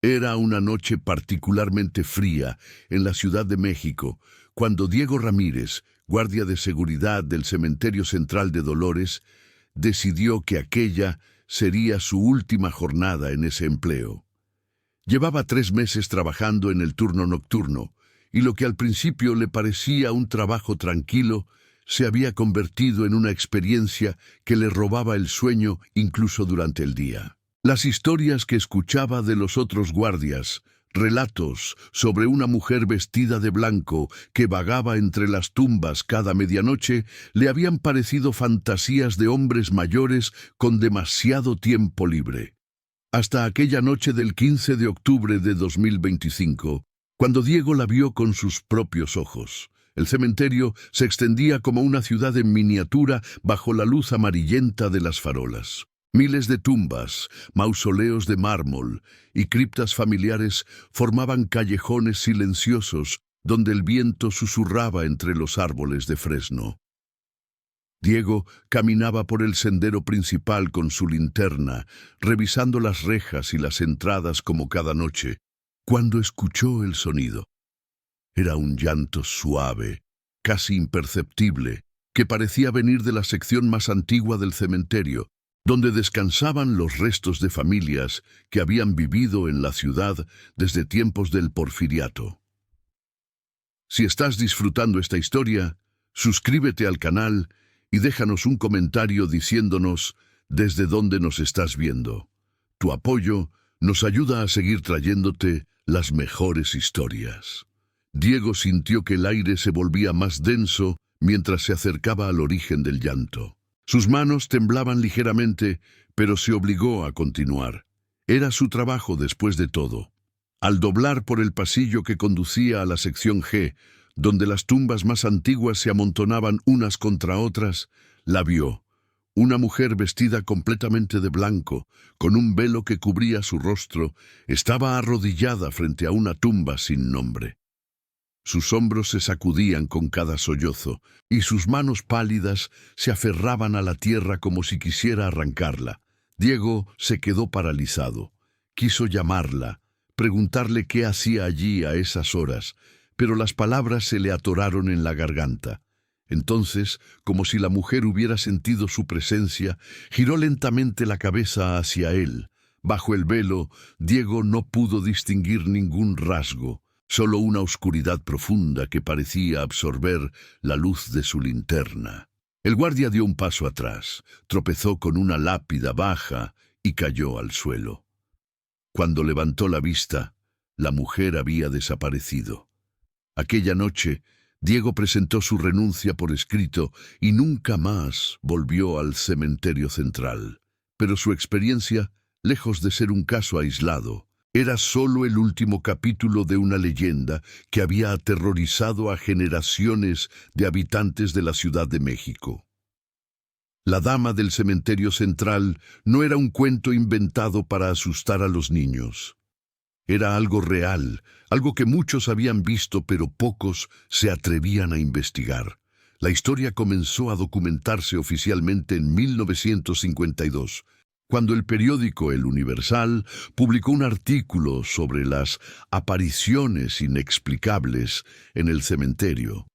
Era una noche particularmente fría en la Ciudad de México, cuando Diego Ramírez, guardia de seguridad del Cementerio Central de Dolores, decidió que aquella sería su última jornada en ese empleo. Llevaba 3 meses trabajando en el turno nocturno, y lo que al principio le parecía un trabajo tranquilo, se había convertido en una experiencia que le robaba el sueño incluso durante el día. Las historias que escuchaba de los otros guardias, relatos sobre una mujer vestida de blanco que vagaba entre las tumbas cada medianoche, le habían parecido fantasías de hombres mayores con demasiado tiempo libre. Hasta aquella noche del 15 de octubre de 2025, cuando Diego la vio con sus propios ojos. El cementerio se extendía como una ciudad en miniatura bajo la luz amarillenta de las farolas. Miles de tumbas, mausoleos de mármol y criptas familiares formaban callejones silenciosos donde el viento susurraba entre los árboles de fresno. Diego caminaba por el sendero principal con su linterna, revisando las rejas y las entradas como cada noche, cuando escuchó el sonido. Era un llanto suave, casi imperceptible, que parecía venir de la sección más antigua del cementerio, donde descansaban los restos de familias que habían vivido en la ciudad desde tiempos del Porfiriato. Si estás disfrutando esta historia, suscríbete al canal y déjanos un comentario diciéndonos desde dónde nos estás viendo. Tu apoyo nos ayuda a seguir trayéndote las mejores historias. Diego sintió que el aire se volvía más denso mientras se acercaba al origen del llanto. Sus manos temblaban ligeramente, pero se obligó a continuar. Era su trabajo después de todo. Al doblar por el pasillo que conducía a la sección G, donde las tumbas más antiguas se amontonaban unas contra otras, la vio. Una mujer vestida completamente de blanco, con un velo que cubría su rostro, estaba arrodillada frente a una tumba sin nombre. Sus hombros se sacudían con cada sollozo, y sus manos pálidas se aferraban a la tierra como si quisiera arrancarla. Diego se quedó paralizado. Quiso llamarla, preguntarle qué hacía allí a esas horas, pero las palabras se le atoraron en la garganta. Entonces, como si la mujer hubiera sentido su presencia, giró lentamente la cabeza hacia él. Bajo el velo, Diego no pudo distinguir ningún rasgo, solo una oscuridad profunda que parecía absorber la luz de su linterna. El guardia dio un paso atrás, tropezó con una lápida baja y cayó al suelo. Cuando levantó la vista, la mujer había desaparecido. Aquella noche, Diego presentó su renuncia por escrito y nunca más volvió al cementerio central. Pero su experiencia, lejos de ser un caso aislado, era solo el último capítulo de una leyenda que había aterrorizado a generaciones de habitantes de la Ciudad de México. La dama del cementerio central no era un cuento inventado para asustar a los niños. Era algo real, algo que muchos habían visto pero pocos se atrevían a investigar. La historia comenzó a documentarse oficialmente en 1952, cuando el periódico El Universal publicó un artículo sobre las apariciones inexplicables en el cementerio.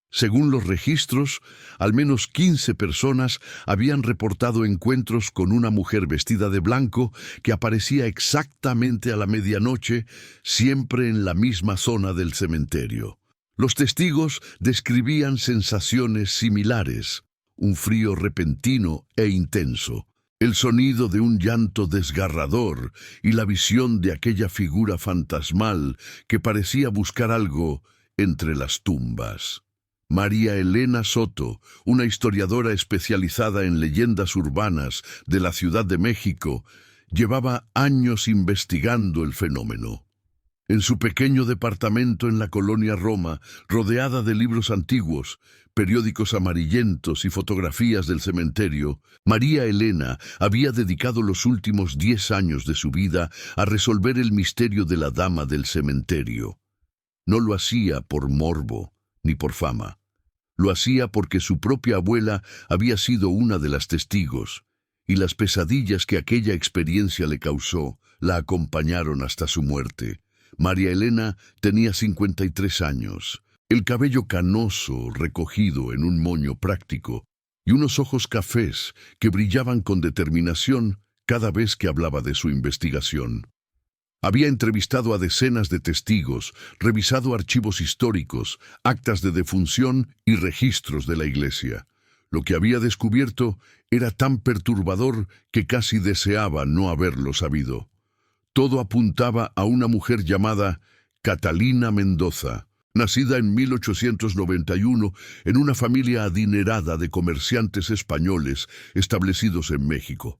Según los registros, al menos 15 personas habían reportado encuentros con una mujer vestida de blanco que aparecía exactamente a la medianoche, siempre en la misma zona del cementerio. Los testigos describían sensaciones similares, un frío repentino e intenso, el sonido de un llanto desgarrador y la visión de aquella figura fantasmal que parecía buscar algo entre las tumbas. María Elena Soto, una historiadora especializada en leyendas urbanas de la Ciudad de México, llevaba años investigando el fenómeno. En su pequeño departamento en la colonia Roma, rodeada de libros antiguos, periódicos amarillentos y fotografías del cementerio, María Elena había dedicado los últimos 10 años de su vida a resolver el misterio de la dama del cementerio. No lo hacía por morbo ni por fama. Lo hacía porque su propia abuela había sido una de las testigos, y las pesadillas que aquella experiencia le causó la acompañaron hasta su muerte. María Elena tenía 53 años, el cabello canoso recogido en un moño práctico y unos ojos cafés que brillaban con determinación cada vez que hablaba de su investigación. Había entrevistado a decenas de testigos, revisado archivos históricos, actas de defunción y registros de la Iglesia. Lo que había descubierto era tan perturbador que casi deseaba no haberlo sabido. Todo apuntaba a una mujer llamada Catalina Mendoza, nacida en 1891 en una familia adinerada de comerciantes españoles establecidos en México.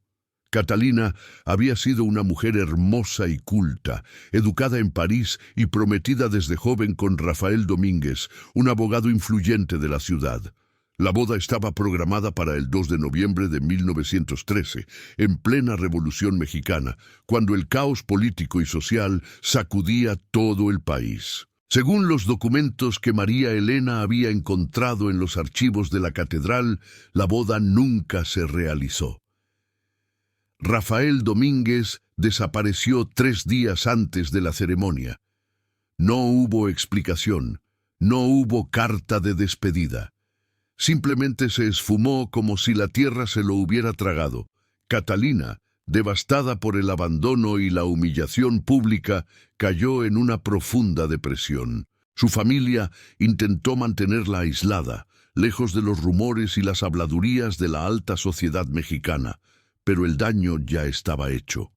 Catalina había sido una mujer hermosa y culta, educada en París y prometida desde joven con Rafael Domínguez, un abogado influyente de la ciudad. La boda estaba programada para el 2 de noviembre de 1913, en plena Revolución Mexicana, cuando el caos político y social sacudía todo el país. Según los documentos que María Elena había encontrado en los archivos de la catedral, la boda nunca se realizó. Rafael Domínguez desapareció 3 días antes de la ceremonia. No hubo explicación, no hubo carta de despedida. Simplemente se esfumó como si la tierra se lo hubiera tragado. Catalina, devastada por el abandono y la humillación pública, cayó en una profunda depresión. Su familia intentó mantenerla aislada, lejos de los rumores y las habladurías de la alta sociedad mexicana, pero el daño ya estaba hecho.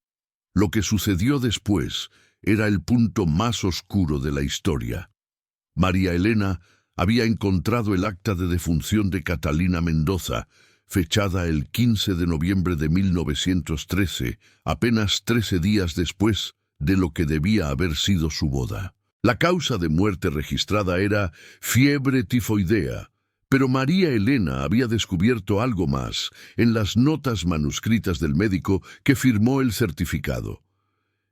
Lo que sucedió después era el punto más oscuro de la historia. María Elena había encontrado el acta de defunción de Catalina Mendoza, fechada el 15 de noviembre de 1913, apenas 13 días después de lo que debía haber sido su boda. La causa de muerte registrada era fiebre tifoidea, pero María Elena había descubierto algo más en las notas manuscritas del médico que firmó el certificado.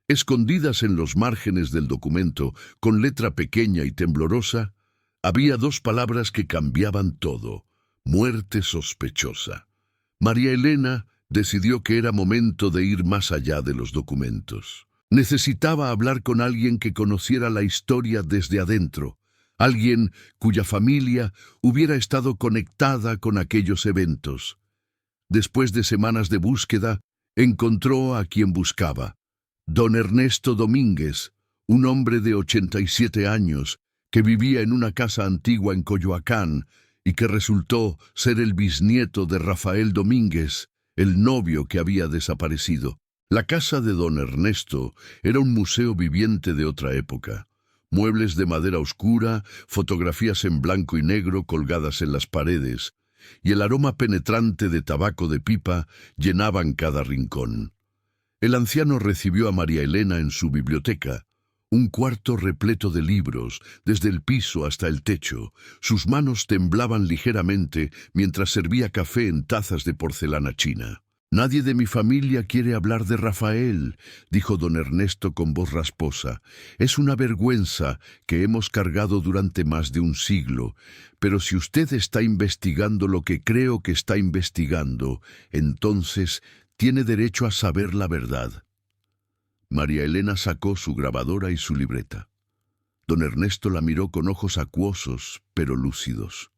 Escondidas en los márgenes del documento, con letra pequeña y temblorosa, había 2 palabras que cambiaban todo: muerte sospechosa. María Elena decidió que era momento de ir más allá de los documentos. Necesitaba hablar con alguien que conociera la historia desde adentro, alguien cuya familia hubiera estado conectada con aquellos eventos. Después de semanas de búsqueda, encontró a quien buscaba: don Ernesto Domínguez, un hombre de 87 años, que vivía en una casa antigua en Coyoacán y que resultó ser el bisnieto de Rafael Domínguez, el novio que había desaparecido. La casa de don Ernesto era un museo viviente de otra época. Muebles de madera oscura, fotografías en blanco y negro colgadas en las paredes, y el aroma penetrante de tabaco de pipa llenaban cada rincón. El anciano recibió a María Elena en su biblioteca, un cuarto repleto de libros, desde el piso hasta el techo. Sus manos temblaban ligeramente mientras servía café en tazas de porcelana china. «Nadie de mi familia quiere hablar de Rafael», dijo don Ernesto con voz rasposa. «Es una vergüenza que hemos cargado durante más de un siglo, pero si usted está investigando lo que creo que está investigando, entonces tiene derecho a saber la verdad». María Elena sacó su grabadora y su libreta. Don Ernesto la miró con ojos acuosos, pero lúcidos.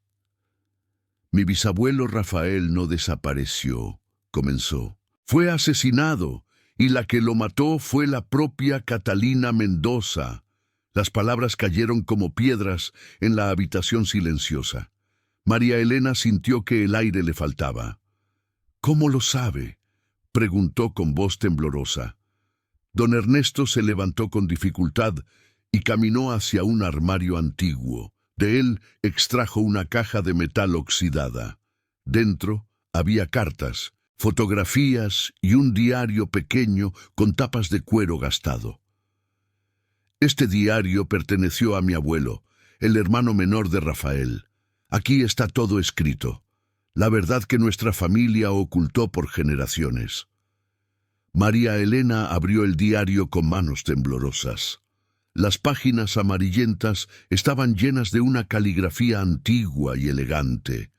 «Mi bisabuelo Rafael no desapareció», comenzó. «Fue asesinado, y la que lo mató fue la propia Catalina Mendoza». Las palabras cayeron como piedras en la habitación silenciosa. María Elena sintió que el aire le faltaba. «¿Cómo lo sabe?», preguntó con voz temblorosa. Don Ernesto se levantó con dificultad y caminó hacia un armario antiguo. De él extrajo una caja de metal oxidada. Dentro había cartas, fotografías y un diario pequeño con tapas de cuero gastado. «Este diario perteneció a mi abuelo, el hermano menor de Rafael. Aquí está todo escrito, la verdad que nuestra familia ocultó por generaciones». María Elena abrió el diario con manos temblorosas. Las páginas amarillentas estaban llenas de una caligrafía antigua y elegante.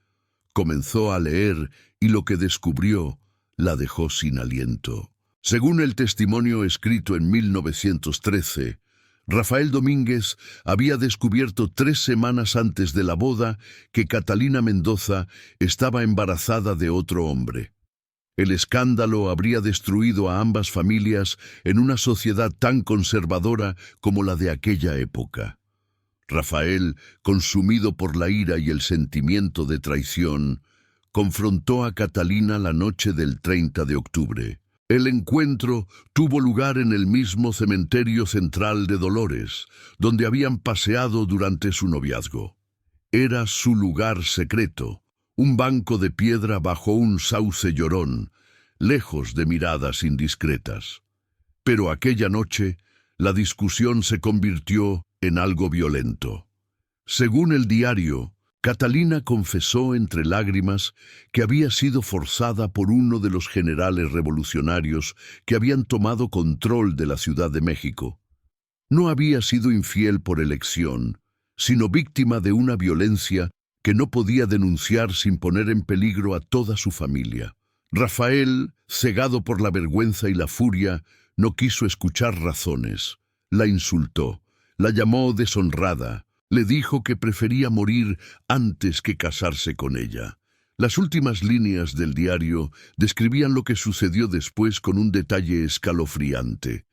Comenzó a leer y lo que descubrió la dejó sin aliento. Según el testimonio escrito en 1913, Rafael Domínguez había descubierto 3 semanas antes de la boda que Catalina Mendoza estaba embarazada de otro hombre. El escándalo habría destruido a ambas familias en una sociedad tan conservadora como la de aquella época. Rafael, consumido por la ira y el sentimiento de traición, confrontó a Catalina la noche del 30 de octubre. El encuentro tuvo lugar en el mismo cementerio central de Dolores, donde habían paseado durante su noviazgo. Era su lugar secreto, un banco de piedra bajo un sauce llorón, lejos de miradas indiscretas. Pero aquella noche, la discusión se convirtió en algo violento. Según el diario, Catalina confesó entre lágrimas que había sido forzada por uno de los generales revolucionarios que habían tomado control de la Ciudad de México. No había sido infiel por elección, sino víctima de una violencia que no podía denunciar sin poner en peligro a toda su familia. Rafael, cegado por la vergüenza y la furia, no quiso escuchar razones. La insultó, la llamó deshonrada, le dijo que prefería morir antes que casarse con ella. Las últimas líneas del diario describían lo que sucedió después con un detalle escalofriante.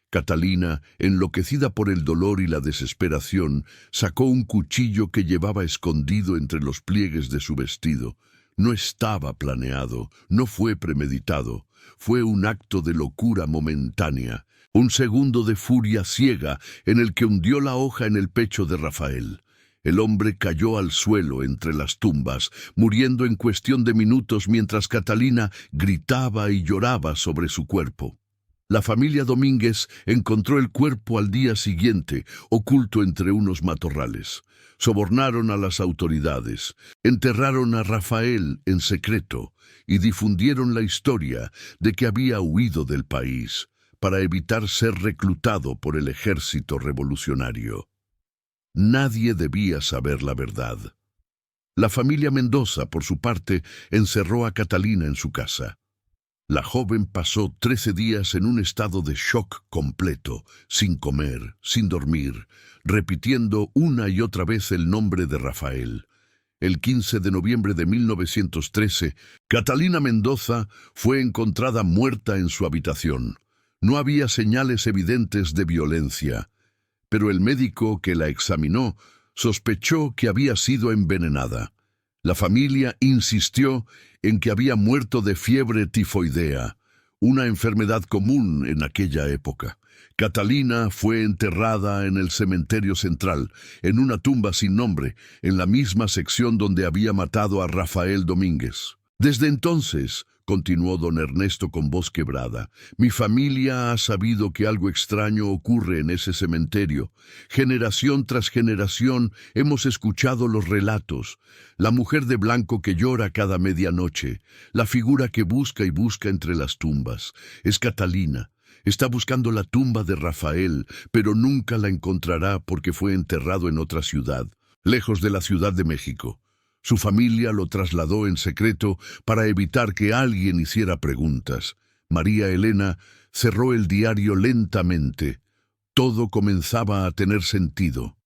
Catalina, enloquecida por el dolor y la desesperación, sacó un cuchillo que llevaba escondido entre los pliegues de su vestido. No estaba planeado, no fue premeditado, fue un acto de locura momentánea. Un segundo de furia ciega en el que hundió la hoja en el pecho de Rafael. El hombre cayó al suelo entre las tumbas, muriendo en cuestión de minutos mientras Catalina gritaba y lloraba sobre su cuerpo. La familia Domínguez encontró el cuerpo al día siguiente, oculto entre unos matorrales. Sobornaron a las autoridades, enterraron a Rafael en secreto y difundieron la historia de que había huido del país para evitar ser reclutado por el ejército revolucionario. Nadie debía saber la verdad. La familia Mendoza, por su parte, encerró a Catalina en su casa. La joven pasó 13 días en un estado de shock completo, sin comer, sin dormir, repitiendo una y otra vez el nombre de Rafael. El 15 de noviembre de 1913, Catalina Mendoza fue encontrada muerta en su habitación. No había señales evidentes de violencia, pero el médico que la examinó sospechó que había sido envenenada. La familia insistió en que había muerto de fiebre tifoidea, una enfermedad común en aquella época. Catalina fue enterrada en el cementerio central, en una tumba sin nombre, en la misma sección donde había matado a Rafael Domínguez. Desde entonces, continuó don Ernesto con voz quebrada, mi familia ha sabido que algo extraño ocurre en ese cementerio. Generación tras generación hemos escuchado los relatos. La mujer de blanco que llora cada medianoche, la figura que busca y busca entre las tumbas. Es Catalina. Está buscando la tumba de Rafael, pero nunca la encontrará porque fue enterrado en otra ciudad, lejos de la Ciudad de México. Su familia lo trasladó en secreto para evitar que alguien hiciera preguntas. María Elena cerró el diario lentamente. Todo comenzaba a tener sentido.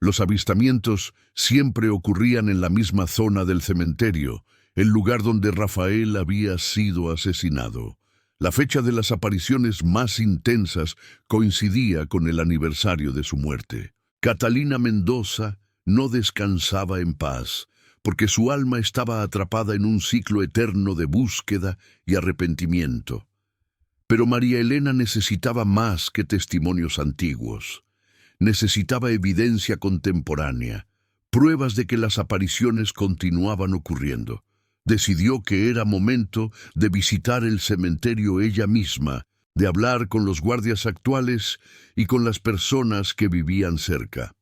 Los avistamientos siempre ocurrían en la misma zona del cementerio, el lugar donde Rafael había sido asesinado. La fecha de las apariciones más intensas coincidía con el aniversario de su muerte. Catalina Mendoza no descansaba en paz, porque su alma estaba atrapada en un ciclo eterno de búsqueda y arrepentimiento. Pero María Elena necesitaba más que testimonios antiguos. Necesitaba evidencia contemporánea, pruebas de que las apariciones continuaban ocurriendo. Decidió que era momento de visitar el cementerio ella misma, de hablar con los guardias actuales y con las personas que vivían cerca.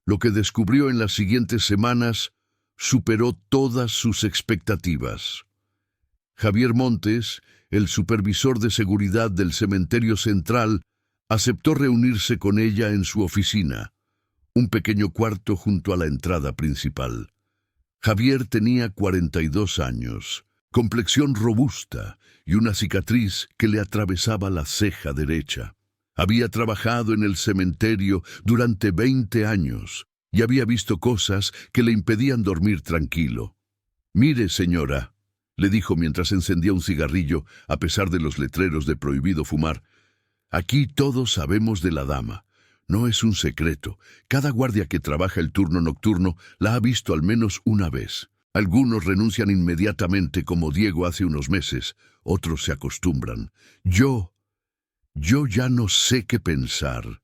Lo que descubrió en las siguientes semanas superó todas sus expectativas. Javier Montes, el supervisor de seguridad del cementerio central, aceptó reunirse con ella en su oficina, un pequeño cuarto junto a la entrada principal. Javier tenía 42 años, complexión robusta y una cicatriz que le atravesaba la ceja derecha. Había trabajado en el cementerio durante 20 años y había visto cosas que le impedían dormir tranquilo. «Mire, señora», le dijo mientras encendía un cigarrillo, a pesar de los letreros de prohibido fumar, «aquí todos sabemos de la dama. No es un secreto. Cada guardia que trabaja el turno nocturno la ha visto al menos una vez. Algunos renuncian inmediatamente, como Diego hace unos meses. Otros se acostumbran. Yo ya no sé qué pensar».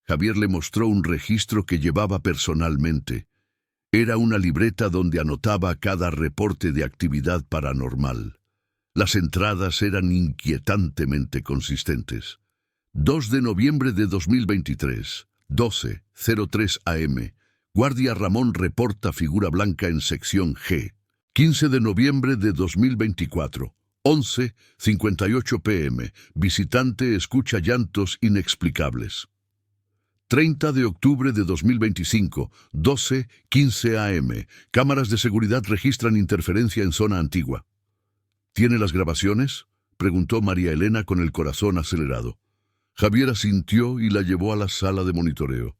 Javier le mostró un registro que llevaba personalmente. Era una libreta donde anotaba cada reporte de actividad paranormal. Las entradas eran inquietantemente consistentes. 2 de noviembre de 2023, 12:03 am. Guardia Ramón reporta figura blanca en sección G. 15 de noviembre de 2024, 11:58 pm. Visitante escucha llantos inexplicables. 30 de octubre de 2025, 12:15 am. Cámaras de seguridad registran interferencia en zona antigua. ¿Tiene las grabaciones?, preguntó María Elena con el corazón acelerado. Javier asintió y la llevó a la sala de monitoreo.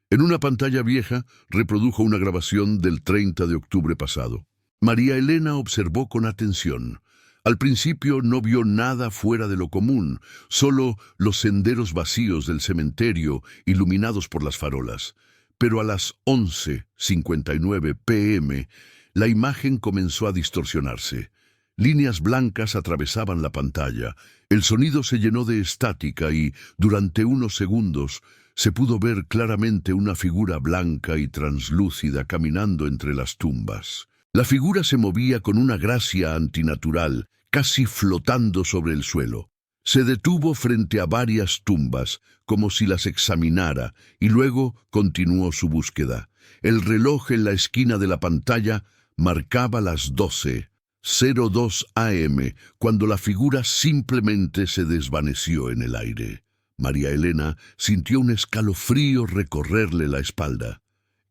En una pantalla vieja reprodujo una grabación del 30 de octubre pasado. María Elena observó con atención. Al principio no vio nada fuera de lo común, solo los senderos vacíos del cementerio iluminados por las farolas. Pero a las 11:59 pm, la imagen comenzó a distorsionarse. Líneas blancas atravesaban la pantalla, el sonido se llenó de estática y, durante unos segundos, se pudo ver claramente una figura blanca y translúcida caminando entre las tumbas. La figura se movía con una gracia antinatural, casi flotando sobre el suelo. Se detuvo frente a varias tumbas, como si las examinara, y luego continuó su búsqueda. El reloj en la esquina de la pantalla marcaba las 12:02 am, cuando la figura simplemente se desvaneció en el aire. María Elena sintió un escalofrío recorrerle la espalda.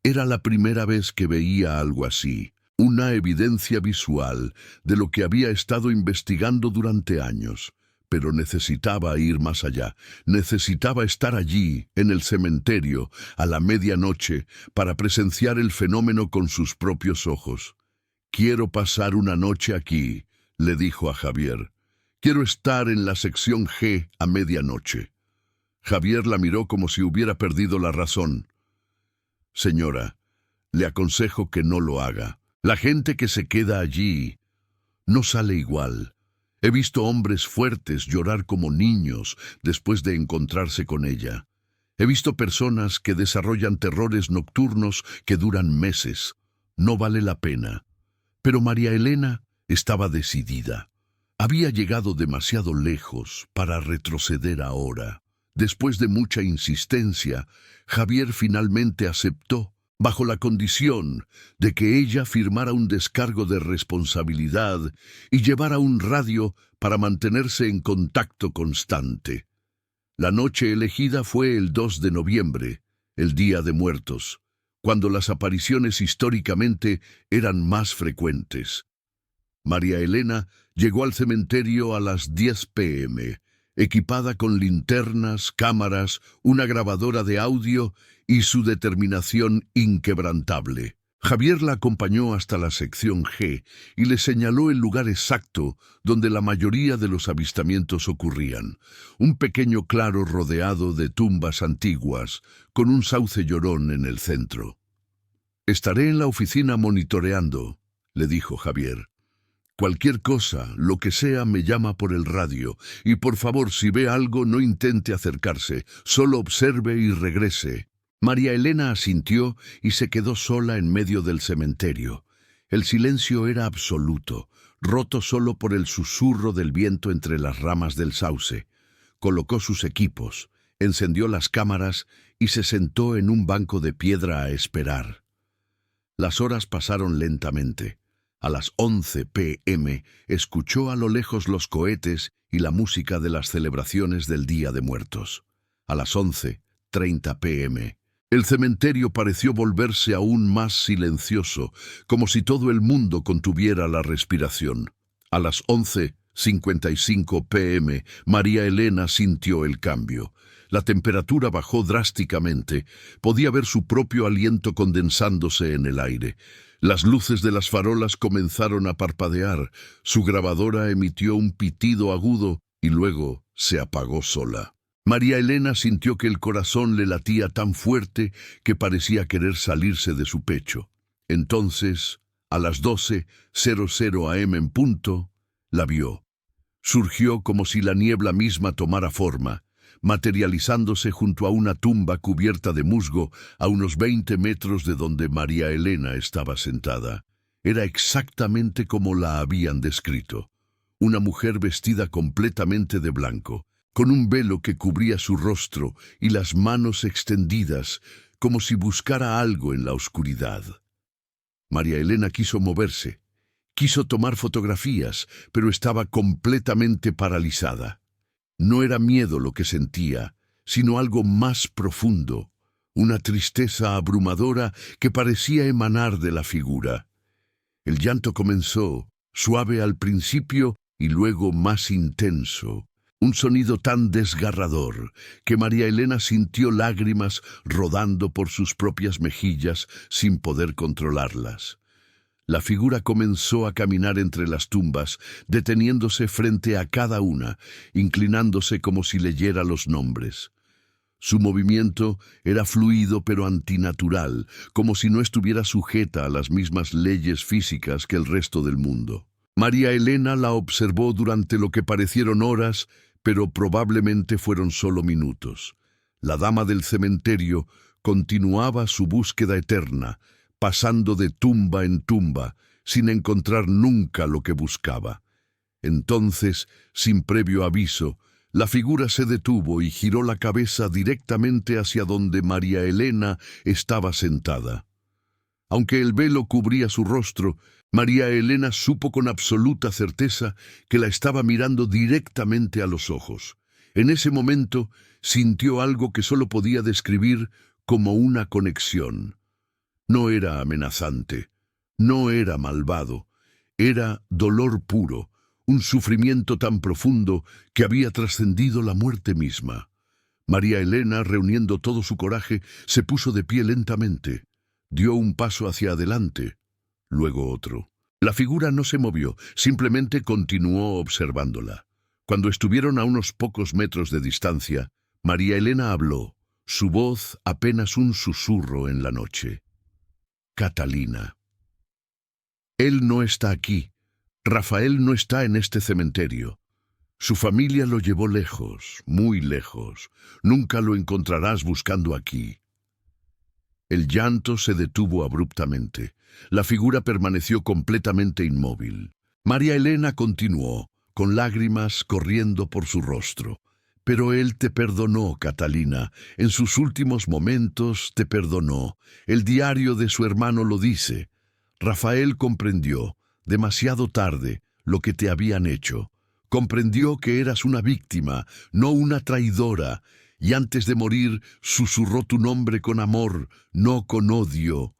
Era la primera vez que veía algo así, una evidencia visual de lo que había estado investigando durante años. Pero necesitaba ir más allá, necesitaba estar allí, en el cementerio, a la medianoche, para presenciar el fenómeno con sus propios ojos. «Quiero pasar una noche aquí», le dijo a Javier. «Quiero estar en la sección G a medianoche». Javier la miró como si hubiera perdido la razón. «Señora, le aconsejo que no lo haga. La gente que se queda allí no sale igual. He visto hombres fuertes llorar como niños después de encontrarse con ella. He visto personas que desarrollan terrores nocturnos que duran meses. No vale la pena». Pero María Elena estaba decidida. Había llegado demasiado lejos para retroceder ahora. Después de mucha insistencia, Javier finalmente aceptó, bajo la condición de que ella firmara un descargo de responsabilidad y llevara un radio para mantenerse en contacto constante. La noche elegida fue el 2 de noviembre, el Día de Muertos, cuando las apariciones históricamente eran más frecuentes. María Elena llegó al cementerio a las 10 p.m., equipada con linternas, cámaras, una grabadora de audio y su determinación inquebrantable. Javier la acompañó hasta la sección G y le señaló el lugar exacto donde la mayoría de los avistamientos ocurrían. Un pequeño claro rodeado de tumbas antiguas, con un sauce llorón en el centro. «Estaré en la oficina monitoreando», le dijo Javier. «Cualquier cosa, lo que sea, me llama por el radio, y por favor, si ve algo, no intente acercarse, solo observe y regrese». María Elena asintió y se quedó sola en medio del cementerio. El silencio era absoluto, roto solo por el susurro del viento entre las ramas del sauce. Colocó sus equipos, encendió las cámaras y se sentó en un banco de piedra a esperar. Las horas pasaron lentamente. A las 11 p.m. escuchó a lo lejos los cohetes y la música de las celebraciones del Día de Muertos. A las 11:30 p.m. el cementerio pareció volverse aún más silencioso, como si todo el mundo contuviera la respiración. A las 11:55 p.m., María Elena sintió el cambio. La temperatura bajó drásticamente. Podía ver su propio aliento condensándose en el aire. Las luces de las farolas comenzaron a parpadear. Su grabadora emitió un pitido agudo y luego se apagó sola. María Elena sintió que el corazón le latía tan fuerte que parecía querer salirse de su pecho. Entonces, a las 12:00 a.m. en punto, la vio. Surgió como si la niebla misma tomara forma, materializándose junto a una tumba cubierta de musgo a unos 20 metros de donde María Elena estaba sentada. Era exactamente como la habían descrito. Una mujer vestida completamente de blanco, con un velo que cubría su rostro y las manos extendidas, como si buscara algo en la oscuridad. María Elena quiso moverse, quiso tomar fotografías, pero estaba completamente paralizada. No era miedo lo que sentía, sino algo más profundo, una tristeza abrumadora que parecía emanar de la figura. El llanto comenzó, suave al principio y luego más intenso. Un sonido tan desgarrador que María Elena sintió lágrimas rodando por sus propias mejillas sin poder controlarlas. La figura comenzó a caminar entre las tumbas, deteniéndose frente a cada una, inclinándose como si leyera los nombres. Su movimiento era fluido pero antinatural, como si no estuviera sujeta a las mismas leyes físicas que el resto del mundo. María Elena la observó durante lo que parecieron horas, pero probablemente fueron solo minutos. La dama del cementerio continuaba su búsqueda eterna, pasando de tumba en tumba, sin encontrar nunca lo que buscaba. Entonces, sin previo aviso, la figura se detuvo y giró la cabeza directamente hacia donde María Elena estaba sentada. Aunque el velo cubría su rostro, María Elena supo con absoluta certeza que la estaba mirando directamente a los ojos. En ese momento sintió algo que solo podía describir como una conexión. No era amenazante, no era malvado, era dolor puro, un sufrimiento tan profundo que había trascendido la muerte misma. María Elena, reuniendo todo su coraje, se puso de pie lentamente. Dio un paso hacia adelante, luego otro. La figura no se movió, simplemente continuó observándola. Cuando estuvieron a unos pocos metros de distancia, María Elena habló, su voz apenas un susurro en la noche. Catalina. Él no está aquí. Rafael no está en este cementerio. Su familia lo llevó lejos, muy lejos. Nunca lo encontrarás buscando aquí. El llanto se detuvo abruptamente. La figura permaneció completamente inmóvil. María Elena continuó, con lágrimas corriendo por su rostro. Pero él te perdonó, Catalina. En sus últimos momentos te perdonó. El diario de su hermano lo dice. Rafael comprendió, demasiado tarde, lo que te habían hecho. Comprendió que eras una víctima, no una traidora, y antes de morir susurró tu nombre con amor, no con odio.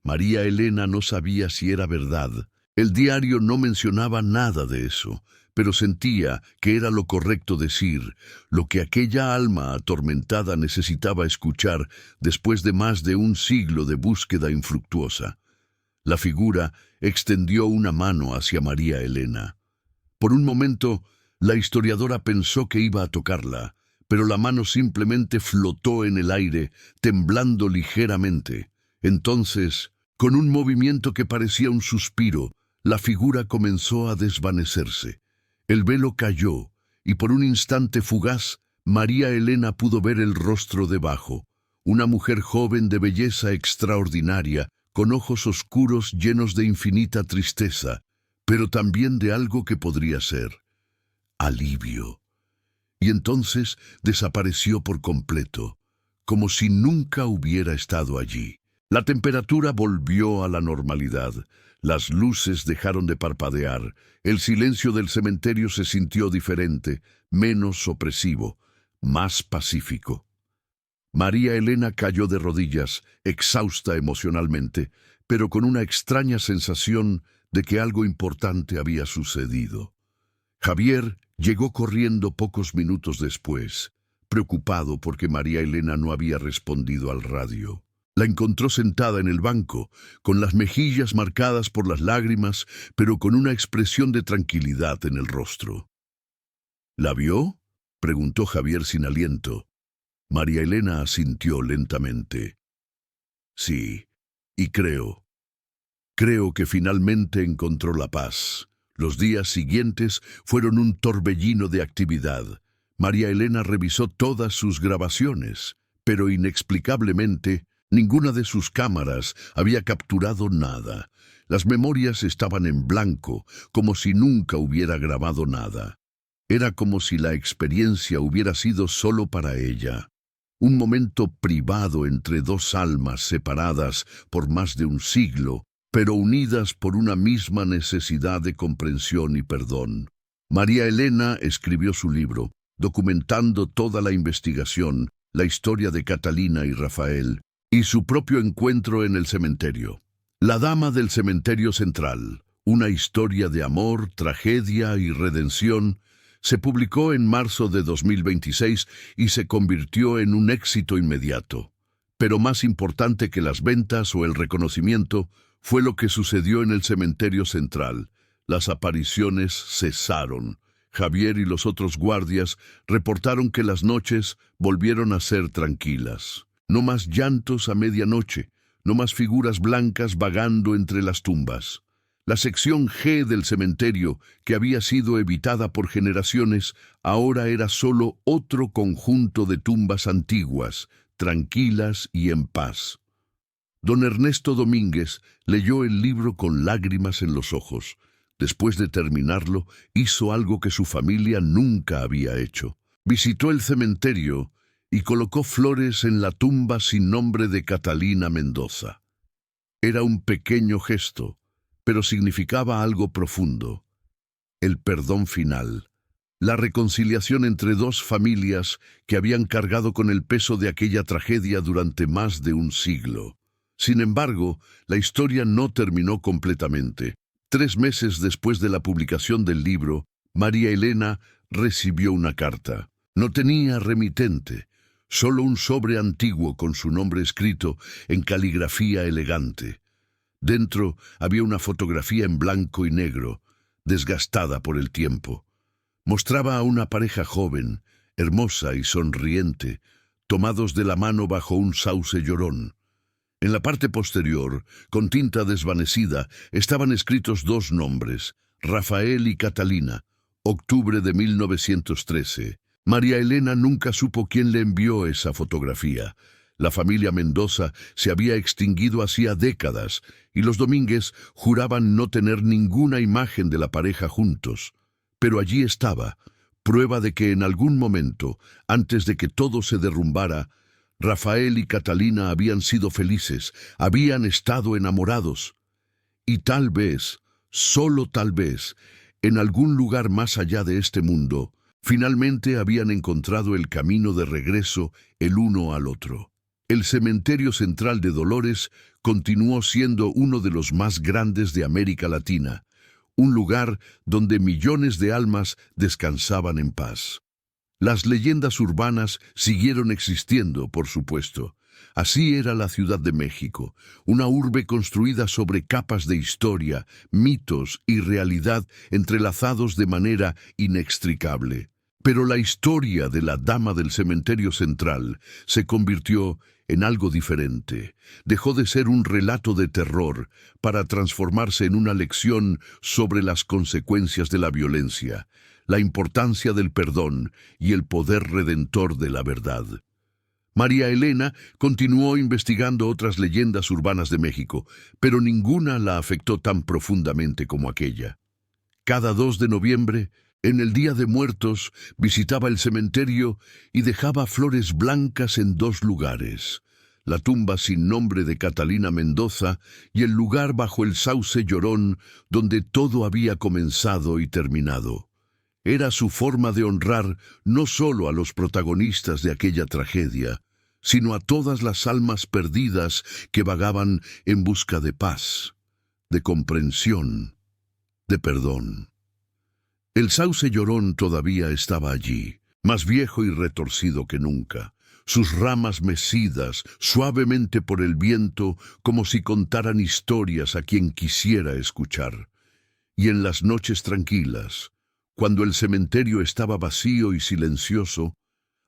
María Elena no sabía si era verdad. El diario no mencionaba nada de eso, pero sentía que era lo correcto decir, lo que aquella alma atormentada necesitaba escuchar después de más de un siglo de búsqueda infructuosa. La figura extendió una mano hacia María Elena. Por un momento, la historiadora pensó que iba a tocarla, pero la mano simplemente flotó en el aire, temblando ligeramente. Entonces, con un movimiento que parecía un suspiro, la figura comenzó a desvanecerse. El velo cayó, y por un instante fugaz, María Elena pudo ver el rostro debajo. Una mujer joven de belleza extraordinaria, con ojos oscuros llenos de infinita tristeza, pero también de algo que podría ser alivio. Y entonces desapareció por completo, como si nunca hubiera estado allí. La temperatura volvió a la normalidad. Las luces dejaron de parpadear. El silencio del cementerio se sintió diferente, menos opresivo, más pacífico. María Elena cayó de rodillas, exhausta emocionalmente, pero con una extraña sensación de que algo importante había sucedido. Javier llegó corriendo pocos minutos después, preocupado porque María Elena no había respondido al radio. La encontró sentada en el banco, con las mejillas marcadas por las lágrimas, pero con una expresión de tranquilidad en el rostro. ¿La vio?, preguntó Javier sin aliento. María Elena asintió lentamente. Sí, y creo que finalmente encontró la paz. Los días siguientes fueron un torbellino de actividad. María Elena revisó todas sus grabaciones, pero inexplicablemente ninguna de sus cámaras había capturado nada. Las memorias estaban en blanco, como si nunca hubiera grabado nada. Era como si la experiencia hubiera sido solo para ella. Un momento privado entre dos almas separadas por más de un siglo, pero unidas por una misma necesidad de comprensión y perdón. María Elena escribió su libro, documentando toda la investigación, la historia de Catalina y Rafael, y su propio encuentro en el cementerio. La Dama del Cementerio Central, una historia de amor, tragedia y redención, se publicó en marzo de 2026 y se convirtió en un éxito inmediato. Pero más importante que las ventas o el reconocimiento fue lo que sucedió en el cementerio central. Las apariciones cesaron. Javier y los otros guardias reportaron que las noches volvieron a ser tranquilas. No más llantos a medianoche, no más figuras blancas vagando entre las tumbas. La sección G del cementerio, que había sido evitada por generaciones, ahora era solo otro conjunto de tumbas antiguas, tranquilas y en paz. Don Ernesto Domínguez leyó el libro con lágrimas en los ojos. Después de terminarlo, hizo algo que su familia nunca había hecho. Visitó el cementerio y colocó flores en la tumba sin nombre de Catalina Mendoza. Era un pequeño gesto, pero significaba algo profundo. El perdón final. La reconciliación entre dos familias que habían cargado con el peso de aquella tragedia durante más de un siglo. Sin embargo, la historia no terminó completamente. 3 meses después de la publicación del libro, María Elena recibió una carta. No tenía remitente, solo un sobre antiguo con su nombre escrito en caligrafía elegante. Dentro había una fotografía en blanco y negro, desgastada por el tiempo. Mostraba a una pareja joven, hermosa y sonriente, tomados de la mano bajo un sauce llorón. En la parte posterior, con tinta desvanecida, estaban escritos 2 nombres, Rafael y Catalina, octubre de 1913. María Elena nunca supo quién le envió esa fotografía. La familia Mendoza se había extinguido hacía décadas y los Domínguez juraban no tener ninguna imagen de la pareja juntos. Pero allí estaba, prueba de que en algún momento, antes de que todo se derrumbara, Rafael y Catalina habían sido felices, habían estado enamorados. Y tal vez, solo tal vez, en algún lugar más allá de este mundo, finalmente habían encontrado el camino de regreso el uno al otro. El cementerio central de Dolores continuó siendo uno de los más grandes de América Latina, un lugar donde millones de almas descansaban en paz. Las leyendas urbanas siguieron existiendo, por supuesto. Así era la Ciudad de México, una urbe construida sobre capas de historia, mitos y realidad entrelazados de manera inextricable. Pero la historia de la Dama del Cementerio Central se convirtió en algo diferente. Dejó de ser un relato de terror para transformarse en una lección sobre las consecuencias de la violencia, la importancia del perdón y el poder redentor de la verdad. María Elena continuó investigando otras leyendas urbanas de México, pero ninguna la afectó tan profundamente como aquella. Cada 2 de noviembre, en el Día de Muertos, visitaba el cementerio y dejaba flores blancas en 2 lugares: la tumba sin nombre de Catalina Mendoza y el lugar bajo el sauce llorón donde todo había comenzado y terminado. Era su forma de honrar no solo a los protagonistas de aquella tragedia, sino a todas las almas perdidas que vagaban en busca de paz, de comprensión de perdón. El sauce llorón todavía estaba allí, más viejo y retorcido que nunca, sus ramas mecidas suavemente por el viento como si contaran historias a quien quisiera escuchar. Y en las noches tranquilas, cuando el cementerio estaba vacío y silencioso,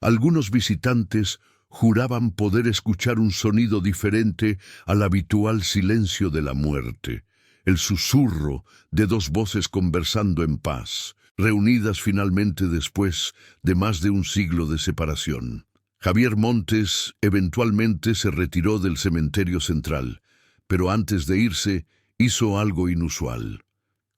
algunos visitantes juraban poder escuchar un sonido diferente al habitual silencio de la muerte, el susurro de dos voces conversando en paz, reunidas finalmente después de más de un siglo de separación. Javier Montes eventualmente se retiró del cementerio central, pero antes de irse hizo algo inusual.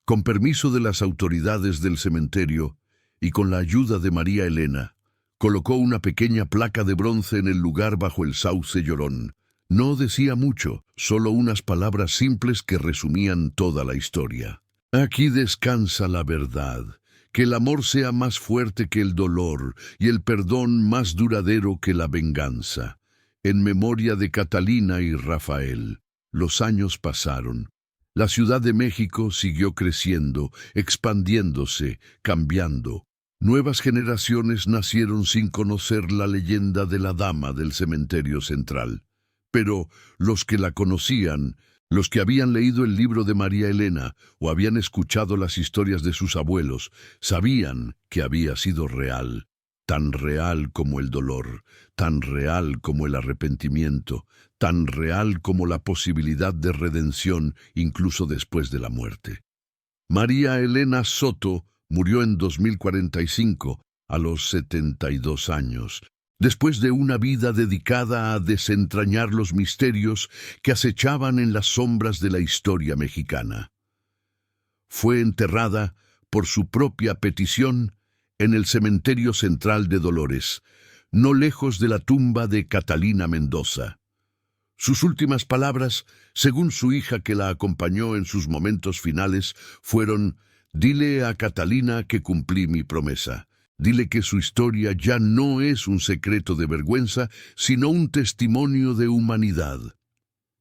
Con permiso de las autoridades del cementerio y con la ayuda de María Elena, colocó una pequeña placa de bronce en el lugar bajo el sauce llorón. No decía mucho, solo unas palabras simples que resumían toda la historia. Aquí descansa la verdad, que el amor sea más fuerte que el dolor y el perdón más duradero que la venganza. En memoria de Catalina y Rafael. Los años pasaron. La Ciudad de México siguió creciendo, expandiéndose, cambiando. Nuevas generaciones nacieron sin conocer la leyenda de la dama del cementerio central. Pero los que la conocían, los que habían leído el libro de María Elena o habían escuchado las historias de sus abuelos, sabían que había sido real, tan real como el dolor, tan real como el arrepentimiento, tan real como la posibilidad de redención incluso después de la muerte. María Elena Soto murió en 2045, a los 72 años, después de una vida dedicada a desentrañar los misterios que acechaban en las sombras de la historia mexicana. Fue enterrada, por su propia petición, en el cementerio central de Dolores, no lejos de la tumba de Catalina Mendoza. Sus últimas palabras, según su hija que la acompañó en sus momentos finales, fueron: «Dile a Catalina que cumplí mi promesa. Dile que su historia ya no es un secreto de vergüenza, sino un testimonio de humanidad».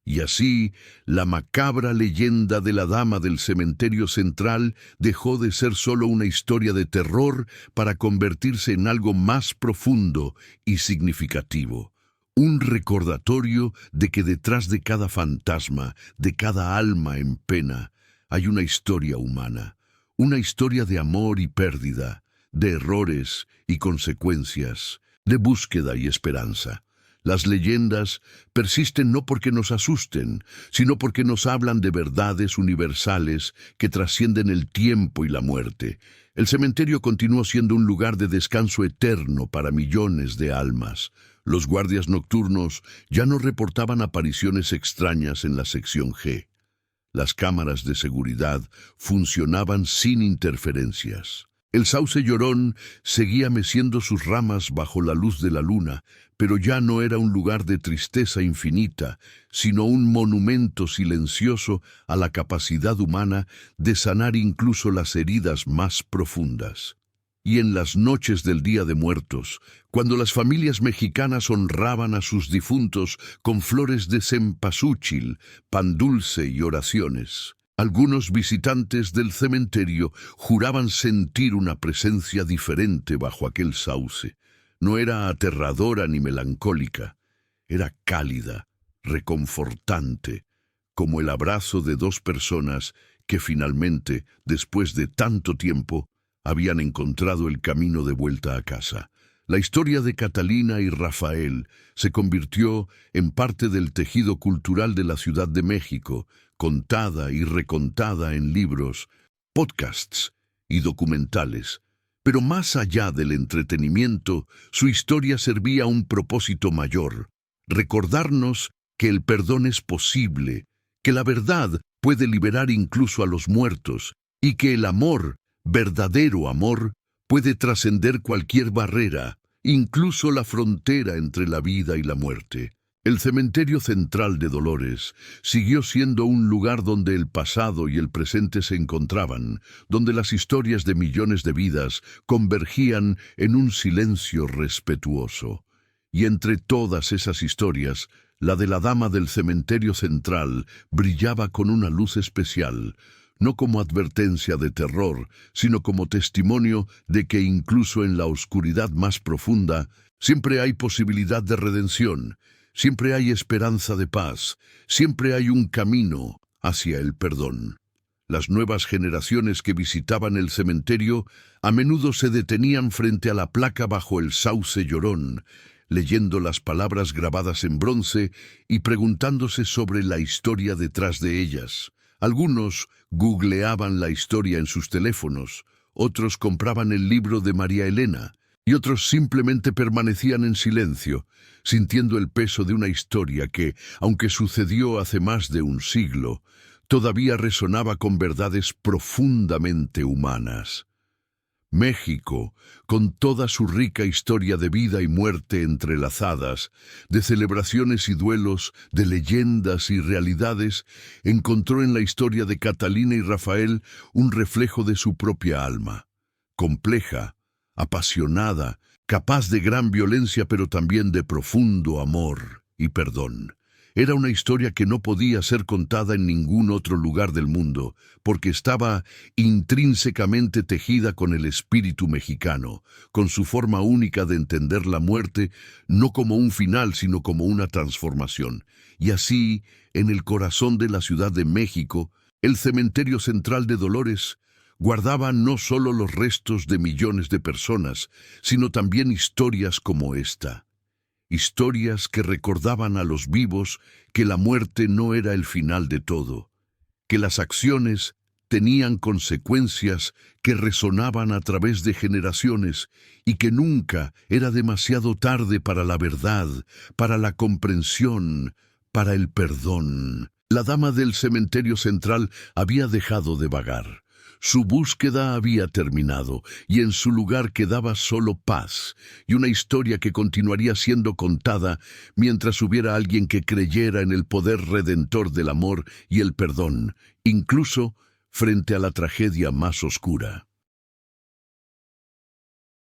Y así, la macabra leyenda de la dama del cementerio central dejó de ser solo una historia de terror para convertirse en algo más profundo y significativo. Un recordatorio de que detrás de cada fantasma, de cada alma en pena, hay una historia humana, una historia de amor y pérdida, de errores y consecuencias, de búsqueda y esperanza. Las leyendas persisten no porque nos asusten, sino porque nos hablan de verdades universales que trascienden el tiempo y la muerte. El cementerio continuó siendo un lugar de descanso eterno para millones de almas. Los guardias nocturnos ya no reportaban apariciones extrañas en la sección G. Las cámaras de seguridad funcionaban sin interferencias. El sauce llorón seguía meciendo sus ramas bajo la luz de la luna, pero ya no era un lugar de tristeza infinita, sino un monumento silencioso a la capacidad humana de sanar incluso las heridas más profundas. Y en las noches del Día de Muertos, cuando las familias mexicanas honraban a sus difuntos con flores de cempasúchil, pan dulce y oraciones, algunos visitantes del cementerio juraban sentir una presencia diferente bajo aquel sauce. No era aterradora ni melancólica, era cálida, reconfortante, como el abrazo de dos personas que finalmente, después de tanto tiempo, habían encontrado el camino de vuelta a casa. La historia de Catalina y Rafael se convirtió en parte del tejido cultural de la Ciudad de México, contada y recontada en libros, podcasts y documentales. Pero más allá del entretenimiento, su historia servía a un propósito mayor: recordarnos que el perdón es posible, que la verdad puede liberar incluso a los muertos, y que el amor, verdadero amor, puede trascender cualquier barrera, incluso la frontera entre la vida y la muerte. El cementerio central de Dolores siguió siendo un lugar donde el pasado y el presente se encontraban, donde las historias de millones de vidas convergían en un silencio respetuoso. Y entre todas esas historias, la de la dama del cementerio central brillaba con una luz especial. no como advertencia de terror, sino como testimonio de que incluso en la oscuridad más profunda, siempre hay posibilidad de redención, siempre hay esperanza de paz, siempre hay un camino hacia el perdón. Las nuevas generaciones que visitaban el cementerio a menudo se detenían frente a la placa bajo el sauce llorón, leyendo las palabras grabadas en bronce y preguntándose sobre la historia detrás de ellas. Algunos googleaban la historia en sus teléfonos, otros compraban el libro de María Elena, y otros simplemente permanecían en silencio, sintiendo el peso de una historia que, aunque sucedió hace más de un siglo, todavía resonaba con verdades profundamente humanas. México, con toda su rica historia de vida y muerte entrelazadas, de celebraciones y duelos, de leyendas y realidades, encontró en la historia de Catalina y Rafael un reflejo de su propia alma, compleja, apasionada, capaz de gran violencia pero también de profundo amor y perdón. Era una historia que no podía ser contada en ningún otro lugar del mundo, porque estaba intrínsecamente tejida con el espíritu mexicano, con su forma única de entender la muerte, no como un final, sino como una transformación. Y así, en el corazón de la Ciudad de México, el Cementerio Central de Dolores guardaba no solo los restos de millones de personas, sino también historias como esta. Historias que recordaban a los vivos que la muerte no era el final de todo, que las acciones tenían consecuencias que resonaban a través de generaciones y que nunca era demasiado tarde para la verdad, para la comprensión, para el perdón. La dama del cementerio central había dejado de vagar. Su búsqueda había terminado y en su lugar quedaba solo paz y una historia que continuaría siendo contada mientras hubiera alguien que creyera en el poder redentor del amor y el perdón, incluso frente a la tragedia más oscura.